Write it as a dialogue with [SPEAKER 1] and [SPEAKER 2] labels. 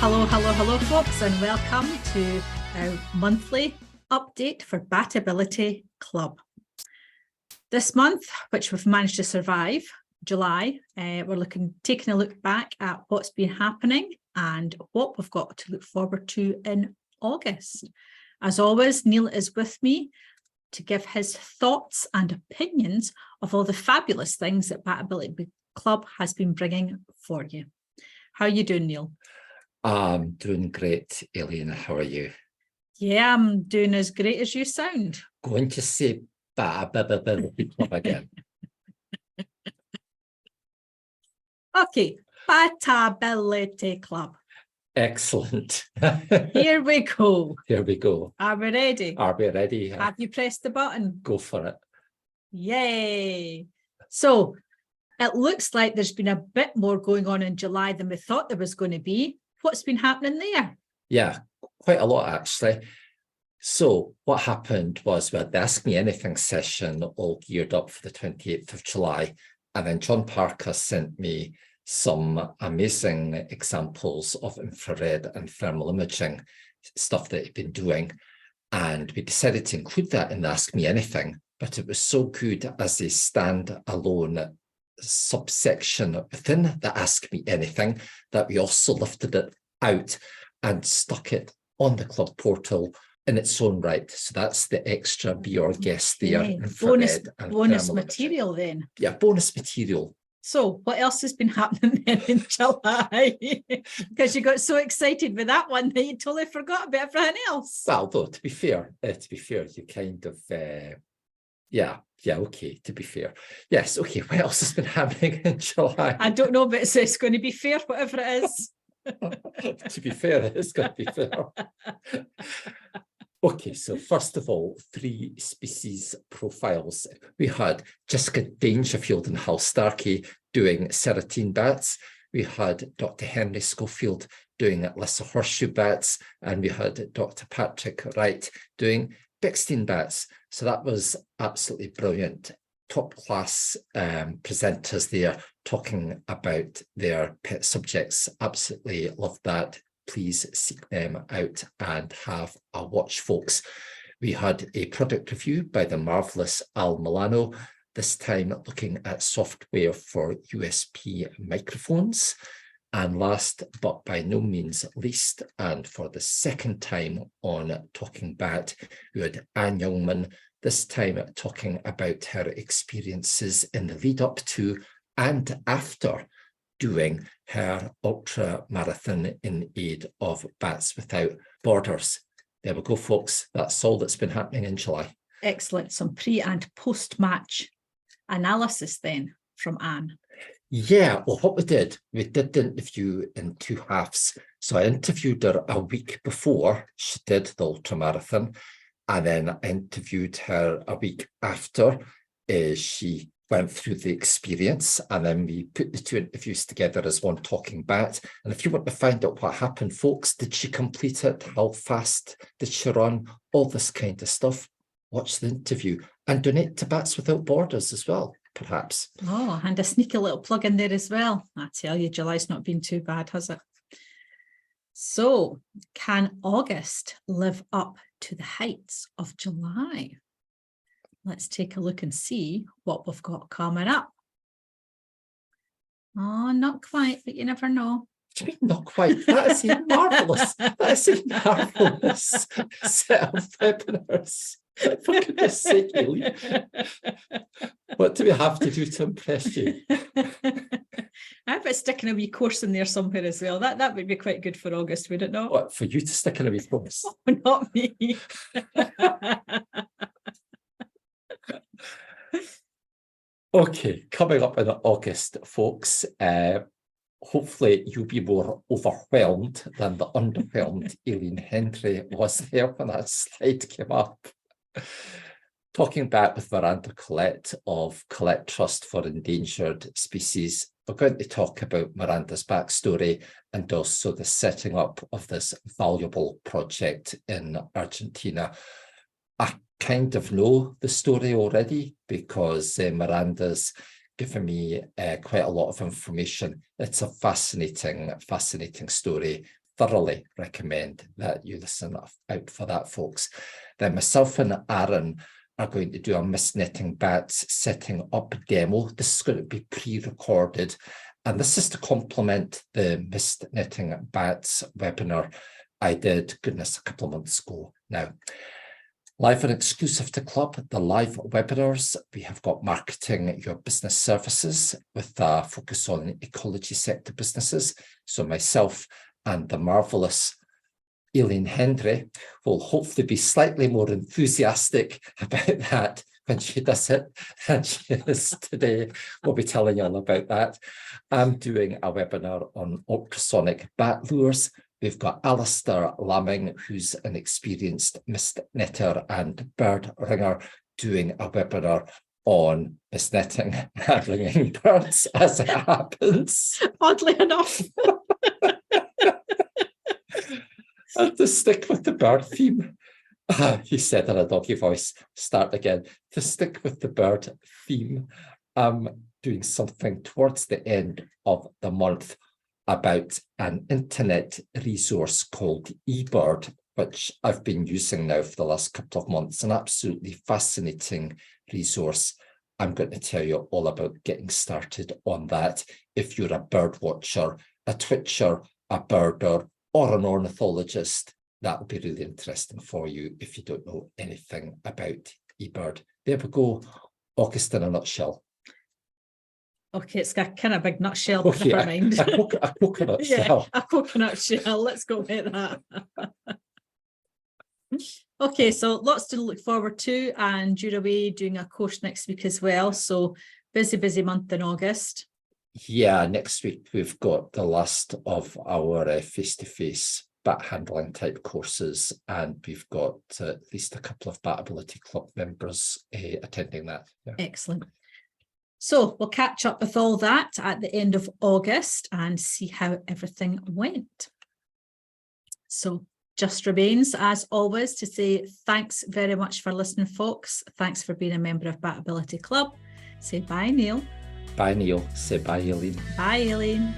[SPEAKER 1] Hello, folks, and welcome to our monthly update for BatAbility Club. This month, which we've managed to survive, July, we're taking a look back at what's been happening and what we've got to look forward to in August. As always, Neil is with me to give his thoughts and opinions of all the fabulous things that BatAbility Club has been bringing for you. How are you doing, Neil?
[SPEAKER 2] I'm doing great, Aileen. How are you?
[SPEAKER 1] Yeah, I'm doing as great as you sound.
[SPEAKER 2] Going to say BatAbility Club again.
[SPEAKER 1] Okay, BatAbility Club.
[SPEAKER 2] Excellent.
[SPEAKER 1] Here we go.
[SPEAKER 2] Here we go.
[SPEAKER 1] Are we ready?
[SPEAKER 2] Are we ready?
[SPEAKER 1] Have you pressed the button?
[SPEAKER 2] Go for it.
[SPEAKER 1] Yay. So it looks like there's been a bit more going on in July than we thought there was going to be. What's been happening there?
[SPEAKER 2] Yeah, quite a lot, actually. So what happened was we had the Ask Me Anything session all geared up for the 28th of July. And then John Parker sent me some amazing examples of infrared and thermal imaging stuff that he'd been doing. And we decided to include that in the Ask Me Anything, but it was so good as a standalone subsection within the Ask Me Anything that we also lifted it out and stuck it on the club portal in its own right. So that's the extra Be Our Guest there.
[SPEAKER 1] Bonus material then.
[SPEAKER 2] Yeah, bonus material.
[SPEAKER 1] So what else has been happening then in July? Because you got so excited with that one that you totally forgot about everything else.
[SPEAKER 2] Well, though, to be fair, you kind of okay, to be fair. Yes, okay, what else has been happening in July?
[SPEAKER 1] I don't know, but it's going to be fair, whatever it is.
[SPEAKER 2] To be fair, it is going to be fair. Okay, so first of all, 3 species profiles. We had Jessica Dangerfield and Hal Starkey doing serotine bats. We had Dr. Henry Schofield doing Lesser Horseshoe bats, and we had Dr. Patrick Wright doing Bechstein bats. So that was absolutely brilliant. Top class presenters there talking about their pet subjects. Absolutely love that. Please seek them out and have a watch, folks. We had a product review by the marvelous Al Milano, this time looking at software for USB microphones. And last, but by no means least, and for the second time on Talking Bat, we had Anne Youngman, this time talking about her experiences in the lead up to and after doing her ultra marathon in aid of Bats Without Borders. There we go, folks. That's all that's been happening in July.
[SPEAKER 1] Excellent. Some pre and post match analysis then from Anne.
[SPEAKER 2] Yeah, well, what we did the interview in 2 halves. So I interviewed her a week before she did the ultramarathon, and then I interviewed her a week after she went through the experience, and then we put the 2 interviews together as one Talking Bat. And if you want to find out what happened, folks, did she complete it? How fast did she run? All this kind of stuff. Watch the interview and donate to Bats Without Borders as well, perhaps.
[SPEAKER 1] Oh, and a sneaky little plug in there as well. I tell you, July's not been too bad, has it? So, can August live up to the heights of July? Let's take a look and see what we've got coming up. Oh, not quite, but you never know.
[SPEAKER 2] What do you mean not quite? That is a marvellous, set of webinars. For goodness sake, Aileen. What do we have to do to impress you?
[SPEAKER 1] I have it sticking a wee course in there somewhere as well. That would be quite good for August, would it not?
[SPEAKER 2] What, for you to stick in a wee course?
[SPEAKER 1] Oh, not me.
[SPEAKER 2] Okay, coming up in August, folks, hopefully you'll be more overwhelmed than the underwhelmed Aileen Hendry was there when that slide came up. Talking back with Miranda Collette of Collette Trust for Endangered Species, we're going to talk about Miranda's backstory and also the setting up of this valuable project in Argentina. I kind of know the story already because Miranda's given me quite a lot of information. It's a fascinating story. thoroughly recommend that you listen out for that, folks. Then myself and Aaron are going to do a mist knitting bats setting up demo. This is going to be pre-recorded, and this is to complement the mist knitting bats webinar I did, goodness, a couple of months ago now. Live and exclusive to Club, the live webinars, we have got marketing your business services with a focus on ecology sector businesses. So myself and the marvellous Aileen Hendry will hopefully be slightly more enthusiastic about that when she does it than she is today. We'll be telling you all about that. I'm doing a webinar on ultrasonic bat lures. We've got Alistair Lamming, who's an experienced mist knitter and bird ringer, doing a webinar on mist knitting and ringing birds as it happens.
[SPEAKER 1] Oddly enough.
[SPEAKER 2] And to stick with the bird theme, he said in a doggy voice, start again. To stick with the bird theme, I'm doing something towards the end of the month about an internet resource called eBird, which I've been using now for the last couple of months. An absolutely fascinating resource. I'm going to tell you all about getting started on that. If you're a bird watcher, a twitcher, a birder, or an ornithologist, that will be really interesting for you if you don't know anything about eBird. There we go. August in a nutshell.
[SPEAKER 1] Okay, it's got kind of big nutshell, but
[SPEAKER 2] Okay,
[SPEAKER 1] never mind.
[SPEAKER 2] a coconut shell.
[SPEAKER 1] Yeah, a coconut shell. Let's go with that. Okay, so lots to look forward to, and you're away doing a course next week as well. So busy month in August.
[SPEAKER 2] Yeah, next week we've got the last of our face-to-face bat handling type courses, and we've got at least a couple of BatAbility Club members attending that. Yeah.
[SPEAKER 1] Excellent. So we'll catch up with all that at the end of August and see how everything went. So just remains, as always, to say thanks very much for listening, folks. Thanks for being a member of BatAbility Club. Say bye, Neil.
[SPEAKER 2] Bye, Neil. Say bye, Aileen.
[SPEAKER 1] Bye, Aileen.